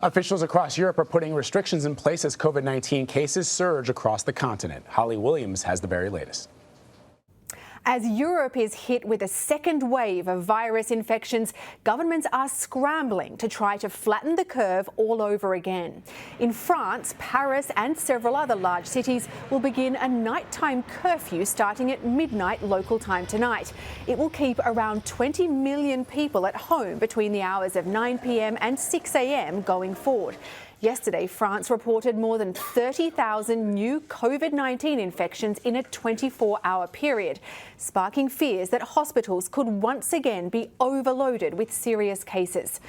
Officials across Europe are putting restrictions in place as COVID-19 cases surge across the continent. Holly Williams has the very latest. As Europe is hit with a second wave of virus infections, governments are scrambling to try to flatten the curve all over again. In France, Paris and several other large cities will begin a nighttime curfew starting at midnight local time tonight. It will keep around 20 million people at home between the hours of 9 p.m. and 6 a.m. going forward. Yesterday, France reported more than 30,000 new COVID-19 infections in a 24-hour period, sparking fears that hospitals could once again be overloaded with serious cases.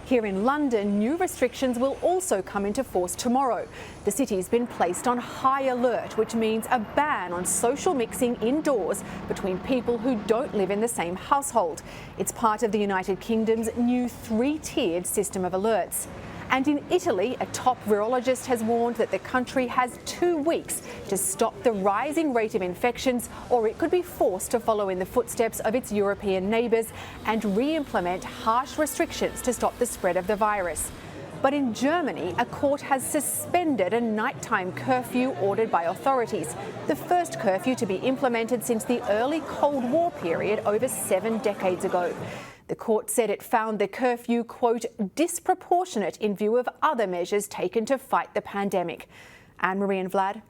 Here in London, new restrictions will also come into force tomorrow. The city's been placed on high alert, which means a ban on social mixing indoors between people who don't live in the same household. It's part of the United Kingdom's new three-tiered system of alerts. And in Italy, a top virologist has warned that the country has 2 weeks to stop the rising rate of infections, or it could be forced to follow in the footsteps of its European neighbours and re-implement harsh restrictions to stop the spread of the virus. But in Germany, a court has suspended a nighttime curfew ordered by authorities, the first curfew to be implemented since the early Cold War period over 7 decades ago. The court said it found the curfew, quote, disproportionate in view of other measures taken to fight the pandemic. Anne-Marie and Vlad.